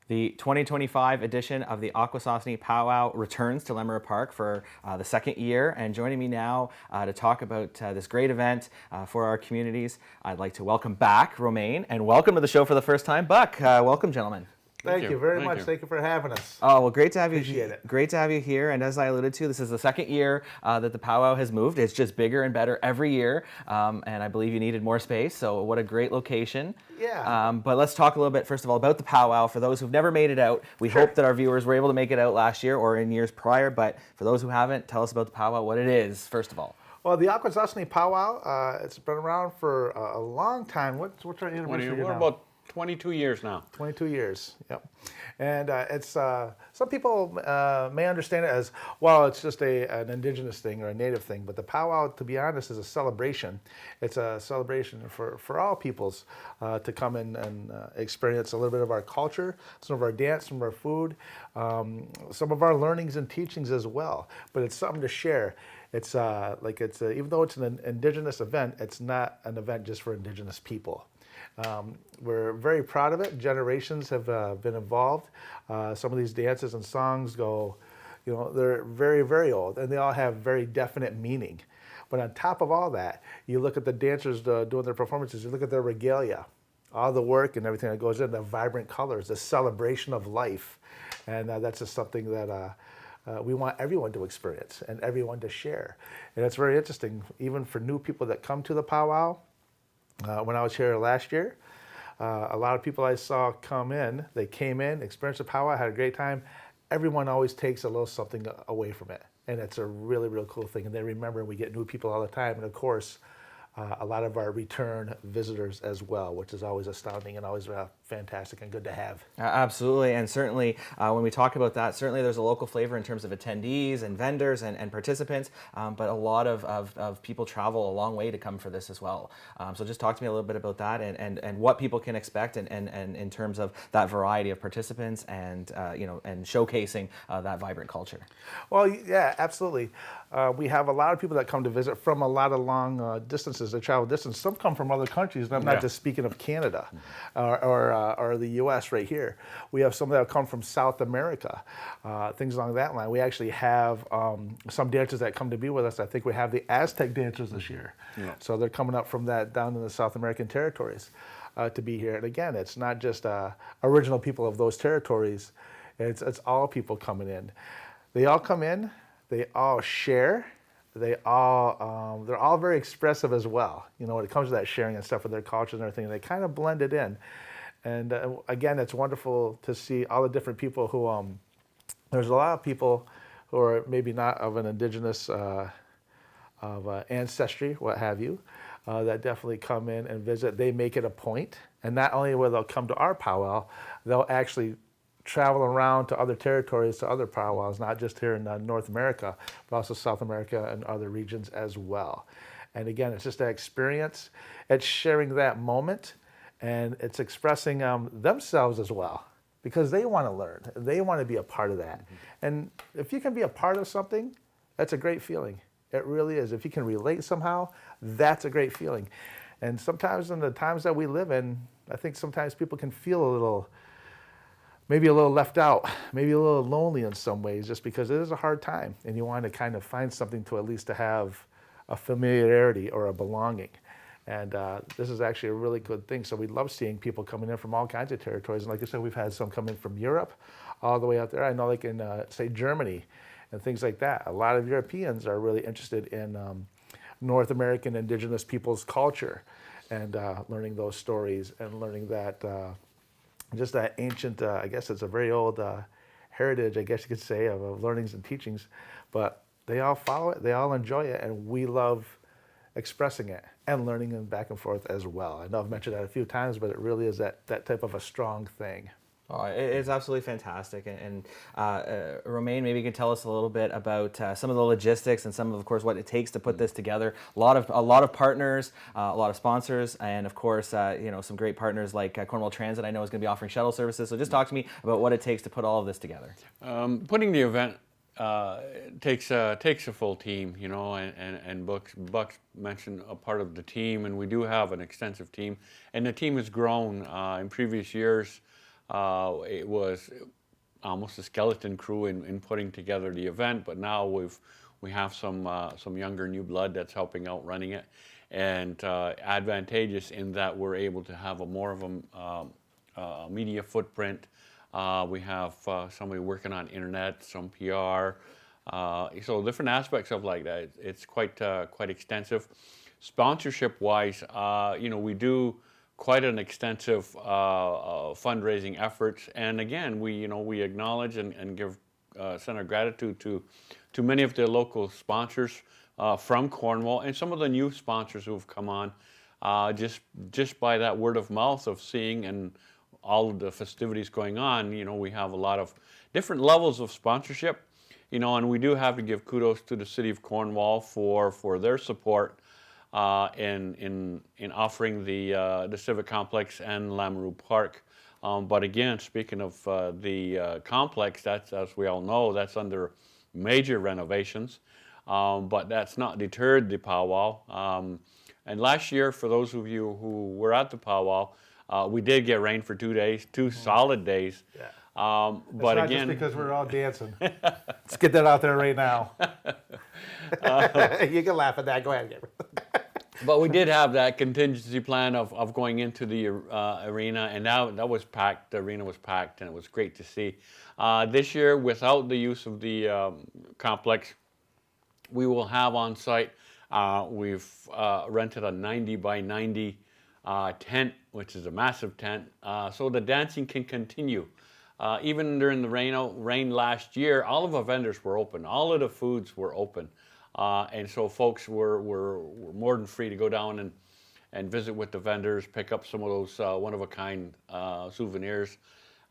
The 2025 edition of the Akwesasne Pow Wow returns to Lamoureux Park for the second year, and joining me now to talk about this great event for our communities, I'd like to welcome back Romain, and welcome to the show for the first time, Buck. Welcome, gentlemen. Thank you very much. Thank you for having us. Oh, well, great to have you. Appreciate it. Great to have you here. And as I alluded to, this is the second year that the powwow has moved. It's just bigger and better every year. And I believe you needed more space. So what a great location. Yeah. But let's talk a little bit, first of all, about the powwow. For those who've never made it out, we hope that our viewers were able to make it out last year or in years prior. But for those who haven't, tell us about the powwow, what it is, first of all. Well, the Akwesasne Pow Wow, it's been around for a long time. What's our anniversary We're now? about 22 years now. 22 years, yep. And it's some people may understand it as, well, it's just an indigenous thing or a native thing, but the powwow, to be honest, is a celebration. It's a celebration for all peoples to come in and experience a little bit of our culture, some of our dance, some of our food, some of our learnings and teachings as well. But it's something to share. It's even though it's an indigenous event, it's not an event just for indigenous people. We're very proud of it. Generations have been involved. Some of these dances and songs go, they're very, very old, and they all have very definite meaning. But on top of all that, you look at the dancers doing their performances, you look at their regalia, all the work and everything that goes in, the vibrant colors, the celebration of life. And that's just something that we want everyone to experience and everyone to share. And it's very interesting, even for new people that come to the powwow. When I was here last year, a lot of people I saw come in, they came in, experienced the powwow, had a great time. Everyone always takes a little something away from it. And it's a really, real cool thing. And they remember we get new people all the time. And of course, a lot of our return visitors as well, which is always astounding and always fantastic and good to have. Absolutely, and certainly when we talk about that, certainly there's a local flavor in terms of attendees and vendors and participants, but a lot of people travel a long way to come for this as well. So just talk to me a little bit about that and what people can expect and in terms of that variety of participants and and showcasing that vibrant culture. Well, yeah, absolutely. We have a lot of people that come to visit from a lot of long distances. They travel distance. Some come from other countries, and I'm not just speaking of Canada or the U.S. right here. We have some that come from South America, things along that line. We actually have some dancers that come to be with us. I think we have the Aztec dancers this year. Yeah. So they're coming up from that down in the South American territories to be here. And again, it's not just original people of those territories. It's all people coming in. They all come in. They all share. They're all very expressive as well. When it comes to that sharing and stuff with their cultures and everything, they kind of blend it in. And again, it's wonderful to see all the different people who, there's a lot of people who are maybe not of an indigenous ancestry, what have you, that definitely come in and visit. They make it a point, and not only will they'll come to our powwow, they'll actually travel around to other territories, to other powwows, not just here in North America, but also South America and other regions as well. And again, it's just that experience. It's sharing that moment, and it's expressing themselves as well, because they want to learn. They want to be a part of that. Mm-hmm. And if you can be a part of something, that's a great feeling. It really is. If you can relate somehow, that's a great feeling. And sometimes in the times that we live in, I think sometimes people can feel maybe a little left out, maybe a little lonely in some ways, just because it is a hard time, and you want to kind of find something to at least to have a familiarity or a belonging. And this is actually a really good thing. So we love seeing people coming in from all kinds of territories. And like I said, we've had some come in from Europe all the way out there. I know like in, say, Germany and things like that. A lot of Europeans are really interested in North American indigenous people's culture and learning those stories and learning that just that ancient, I guess it's a very old heritage, I guess you could say, of learnings and teachings. But they all follow it, they all enjoy it, and we love expressing it and learning them back and forth as well. I know I've mentioned that a few times, but it really is that type of a strong thing. Oh, it's absolutely fantastic. And Romain, maybe you can tell us a little bit about some of the logistics and some of course, what it takes to put this together. A lot of partners, a lot of sponsors, and of course, some great partners like Cornwall Transit. I know is going to be offering shuttle services. So just talk to me about what it takes to put all of this together. Putting the event takes a full team, and Buck mentioned a part of the team, and we do have an extensive team, and the team has grown in previous years. It was almost a skeleton crew in putting together the event, but now we have some younger new blood that's helping out running it, and advantageous in that we're able to have a more of a media footprint. We have somebody working on internet, some PR, so different aspects of like that. It's quite extensive. Sponsorship wise, we do quite an extensive fundraising efforts, and again, we acknowledge and give send our gratitude to many of the local sponsors from Cornwall, and some of the new sponsors who've come on just by that word of mouth of seeing and all of the festivities going on. We have a lot of different levels of sponsorship, and we do have to give kudos to the city of Cornwall for their support in offering the Civic Complex and Lamoureux Park. But again, speaking of the complex, that's, as we all know, that's under major renovations. But that's not deterred the powwow. And last year, for those of you who were at the powwow, we did get rain for 2 days, 2 solid days. Yeah. But not again, just because we're all dancing. Let's get that out there right now. You can laugh at that. Go ahead, Gabriel. but we did have that contingency plan of going into the arena, and that was packed. The arena was packed, and it was great to see. This year, without the use of the complex, we will have on site. We've rented a 90 by 90 tent, which is a massive tent, so the dancing can continue. Even during the rain last year, all of our vendors were open. All of the foods were open. And so folks were more than free to go down and visit with the vendors, pick up some of those one-of-a-kind souvenirs,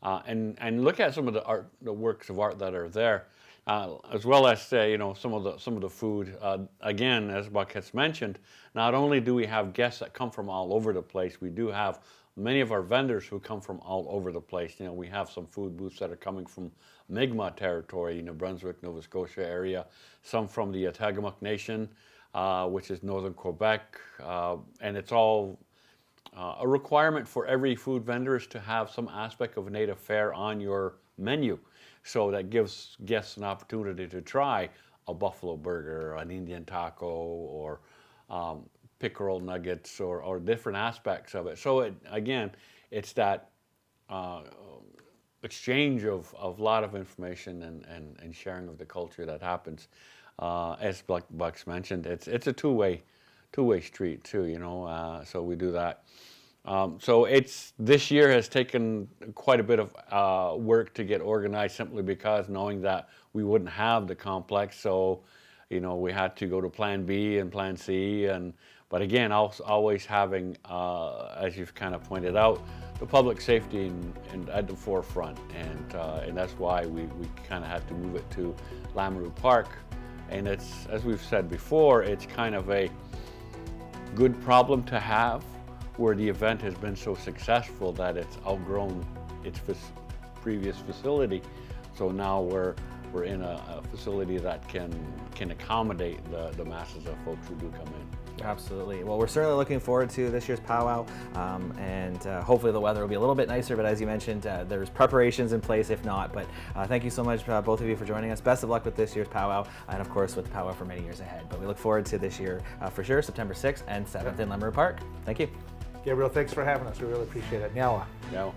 and look at some of the works of art that are there, as well as some of the food. Again, as Buck has mentioned, not only do we have guests that come from all over the place, we do have many of our vendors who come from all over the place. We have some food booths that are coming from Mi'kmaq territory, New Brunswick, Nova Scotia area, some from the Otagamuk Nation, which is northern Quebec, and it's all a requirement for every food vendor is to have some aspect of native fare on your menu. So that gives guests an opportunity to try a buffalo burger, an Indian taco, or pickerel nuggets, or different aspects of it. So it's that exchange of a lot of information and sharing of the culture that happens. As Bucks mentioned, it's a two-way street too, so we do that. So this year has taken quite a bit of work to get organized, simply because knowing that we wouldn't have the complex, so we had to go to Plan B and Plan C, but again, always having, as you've kind of pointed out, the public safety at the forefront, and that's why we kind of had to move it to Lamoureux Park. And it's, as we've said before, it's kind of a good problem to have, where the event has been so successful that it's outgrown its previous facility. So now we're in a facility that can accommodate the masses of folks who do come in. Absolutely. Well, we're certainly looking forward to this year's powwow, and hopefully the weather will be a little bit nicer, but as you mentioned, there's preparations in place if not. But thank you so much, both of you, for joining us. Best of luck with this year's powwow, and of course with the powwow for many years ahead. But we look forward to this year for sure, September 6th and 7th in Lamoureux Park. Thank you. Gabriel, thanks for having us. We really appreciate it. Nyawa. Yeah.